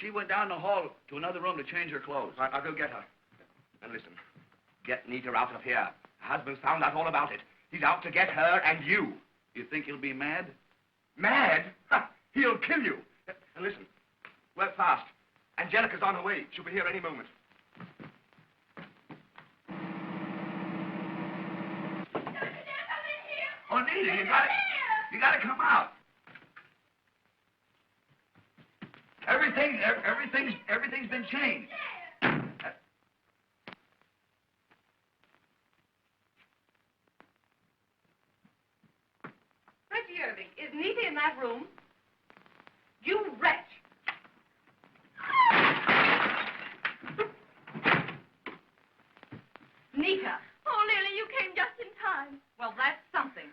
she went down the hall to another room to change her clothes. Right, I'll go get her. And listen, get Nita out of here. Her husband's found out all about it. He's out to get her and you. You think he'll be mad? Mad? Ha, he'll kill you. And listen, work fast. Angelica's on her way. She'll be here any moment. Oh, Nita, you gotta come out. Everything's been changed. Reggie Irving, is Nita in that room? You wretch! Nita! Oh, Lily, you came just in time. Well, that's something.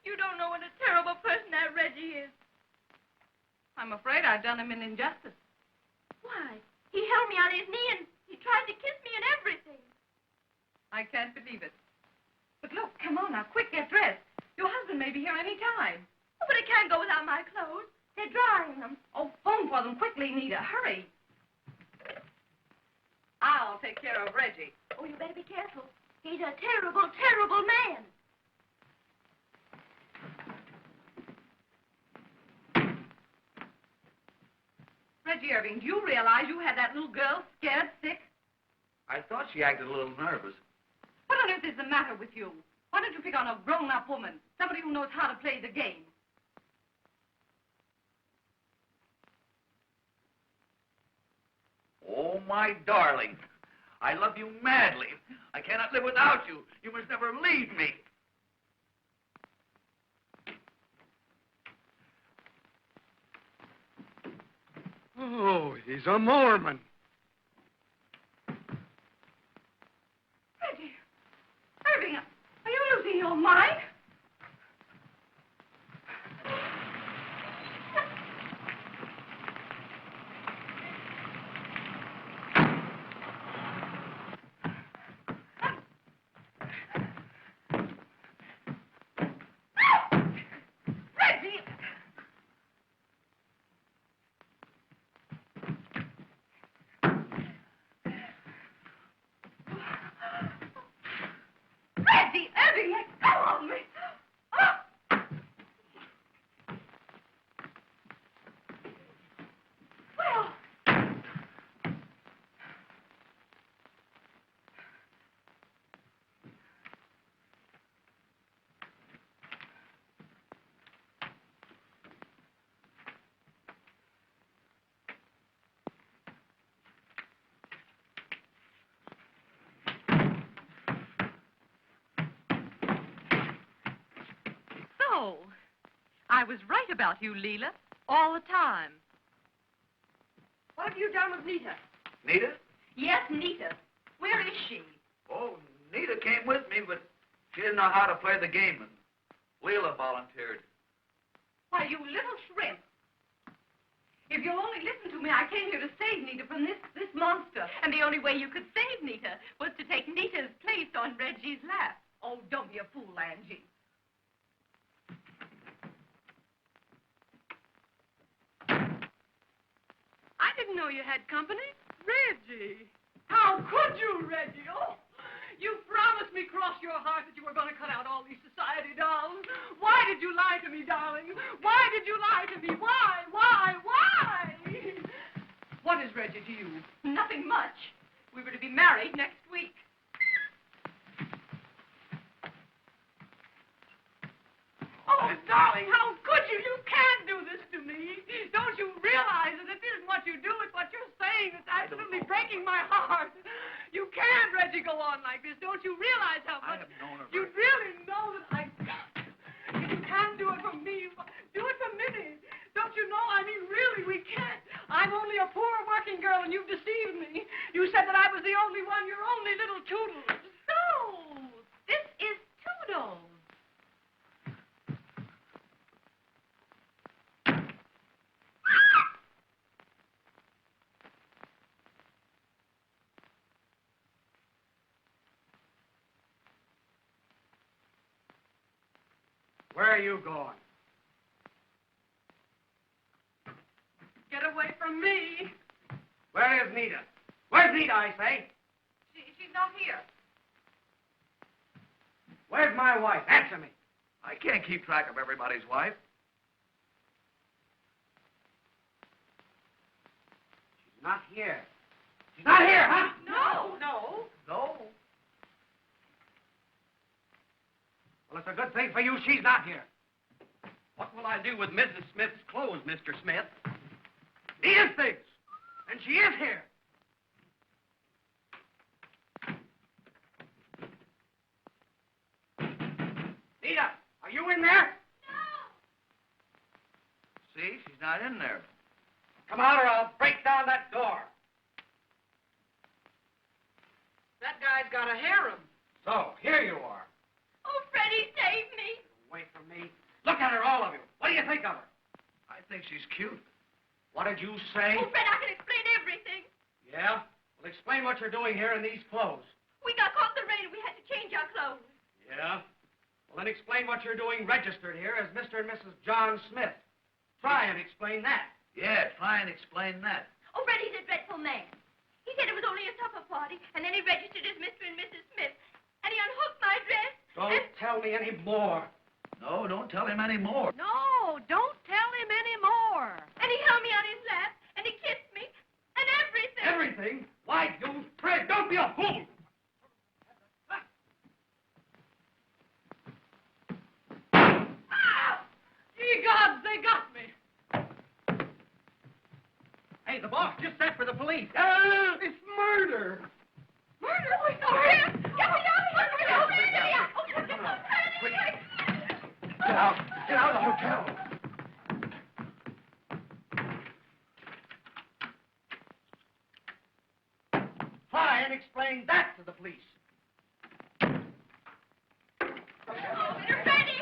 You don't know what a terrible person that Reggie is. I'm afraid I've done him an injustice. Why? He held me on his knee and he tried to kiss me and everything. I can't believe it. But look, come on now, quick, get dressed. Your husband may be here any time. Oh, but I can't go without my clothes. They're drying them. Oh, phone for them quickly, Nita. Hurry. I'll take care of Reggie. Oh, you better be careful. He's a terrible, terrible man. Reggie Irving, do you realize you had that little girl scared sick? I thought she acted a little nervous. What on earth is the matter with you? Why don't you pick on a grown-up woman, somebody who knows how to play the game? Oh, my darling, I love you madly. I cannot live without you. You must never leave me. Oh, he's a Mormon. Reggie Irving, are you losing your mind? Reggie So, I was right about you, Leela, all the time. What have you done with Nita? Nita? Yes, Nita. Where is she? Oh, Nita came with me, but she didn't know how to play the game, and Leela volunteered. Why, you little shrimp. If you'll only listen to me, I came here to save Nita from this monster. And the only way you could save Nita was to take Nita's place on Reggie's lap. Oh, don't be a fool, Angie. I didn't know you had company. Reggie. How could you, Reggie? Oh, you promised me cross your heart that you were going to cut out all these society dolls. Why did you lie to me, darling? Why did you lie to me? Why? What is Reggie to you? Nothing much. We were to be married next week. Oh, darling, how could you? You can't do this to me. Don't you realize that this isn't what you do, it's what you're saying that's absolutely breaking my heart. You can't, Reggie, go on like this. Don't you realize how much... I have known her. You really know that if you can't do it for me, do it for Minnie. Don't you know? I mean, really, we can't. I'm only a poor working girl, and you've deceived me. You said that I was the only one, your only little Toodles. No, this is Toodles. Where are you going? Get away from me. Where is Nita? Where's Nita, I say? She's not here. Where's my wife? Answer me. I can't keep track of everybody's wife. She's not here. She's not here, huh? No. No. Well, it's a good thing for you she's not here. What will I do with Mrs. Smith's clothes, Mr. Smith? Nita's things. And she is here. Nita, are you in there? See, she's not in there. Come out or I'll break down that door. That guy's got a harem. So, here you are. Oh, Freddie, save me. Away from me. Look at her, all of you. What do you think of her? I think she's cute. What did you say? Oh, Fred, I can explain everything. Yeah? Well, explain what you're doing here in these clothes. We got caught in the rain and we had to change our clothes. Yeah? Well, then explain what you're doing registered here as Mr. and Mrs. John Smith. Try and explain that. Yeah, try and explain that. Oh, Freddie's a dreadful man. He said it was only a supper party, and then he registered as Mr. and Mrs. Smith. And he unhooked my dress. Don't tell me any more. No, don't tell him any more. No, don't tell him any more. And he held me on his lap, and he kissed me, and everything. Everything? Why, you Fred, don't be a fool. Ye gods, they got me. Hey, the boss just sent for the police. It's murder. Murder? Oh, it's over here. Get me out of here. Get over here. Oh, get me out. Get out. Get out of the hotel. Try and explain that to the police. Oh, you're ready.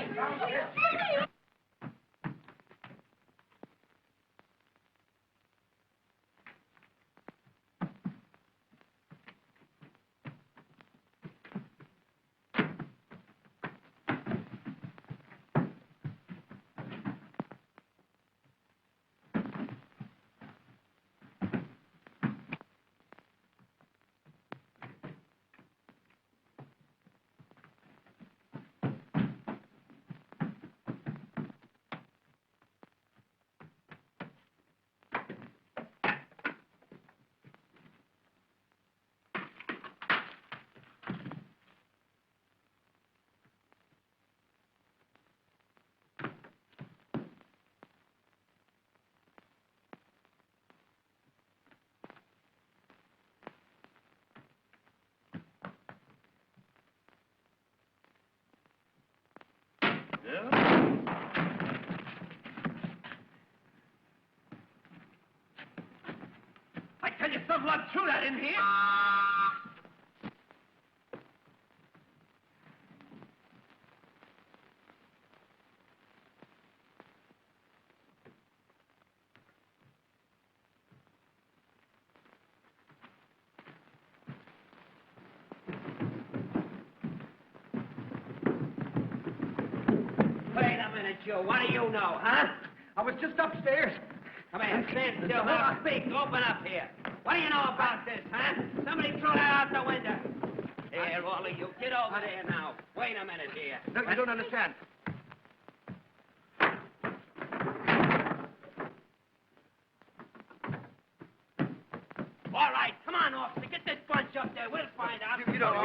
Yeah? I threw that in here. Wait a minute, Joe. What do you know, huh? I was just upstairs. Come here, stand still. Now speak. Open up here. What do you know about this, huh? Somebody throw that out the window. Here, all of you. Get over there now. Wait a minute here. No, you don't understand. All right, come on, officer. Get this bunch up there. We'll find out. You don't.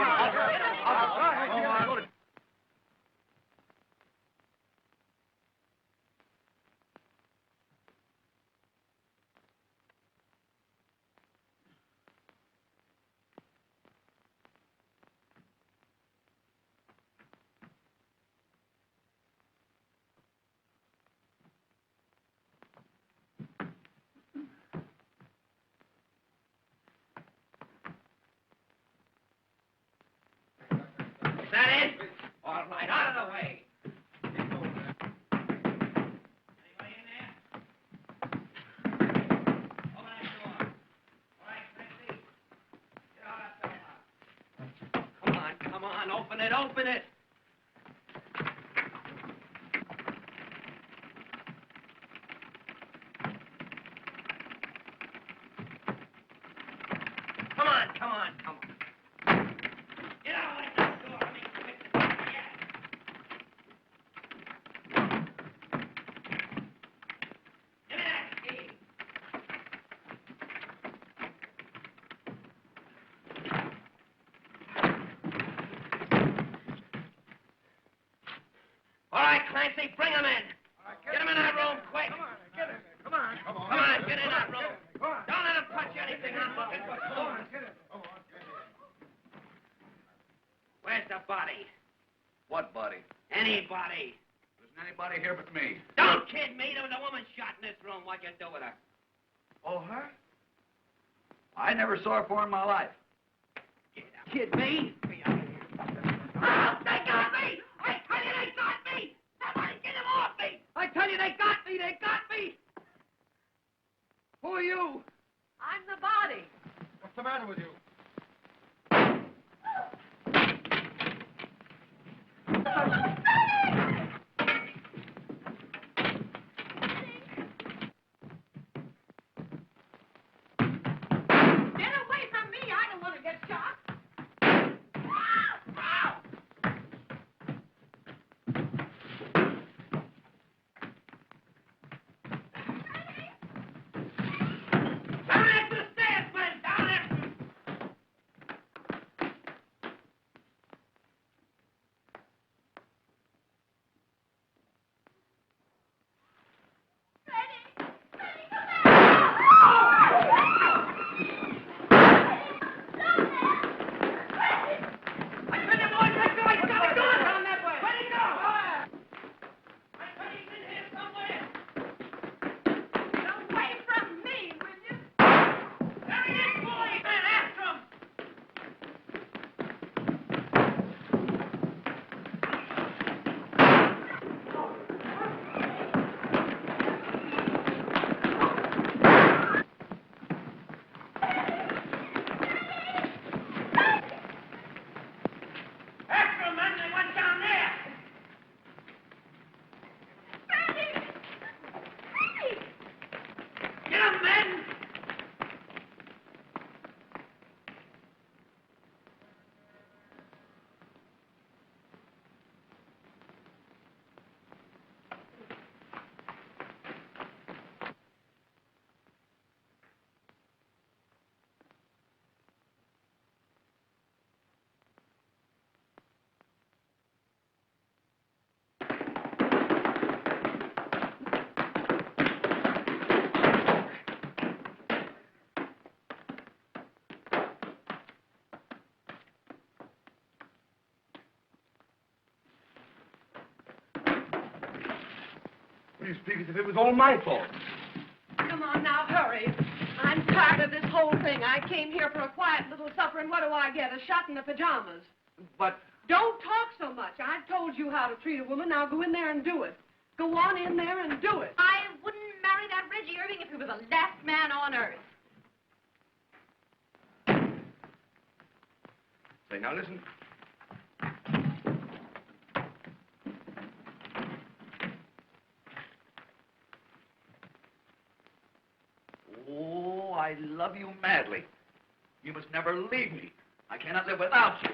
Is that it? All right, out of the way. Anybody in there? Open that door. All right, Chrissy. Get out that door. Come on, open it, open it. Come on. Get out of that door. Let me fix it. Yeah. Give me that key. All right, Clancy, bring him in. Get him in that room, quick. Come on, get in that room. Don't let him touch anything I'm looking for. Where's the body? What body? Anybody. There isn't anybody here but me. Don't kid me. There was a woman shot in this room. What'd you do with her? Oh, her? I never saw her before in my life. Kid me? Oh, they got me! I tell you, they got me! Somebody get him off me! I tell you, they got me! They got me! Who are you? I'm the body. What's the matter with you? Get away from me. I don't want to get shot. Down after the stairs, man! Down after! You speak as if it was all my fault. Come on now, hurry. I'm tired of this whole thing. I came here for a quiet little supper, and what do I get? A shot in the pajamas. But... Don't talk so much. I told you how to treat a woman. Now go in there and do it. Go on in there and do it. I wouldn't marry that Reggie Irving if he was the last man on earth. Say, now listen. Oh, I love you madly. You must never leave me. I cannot live without you.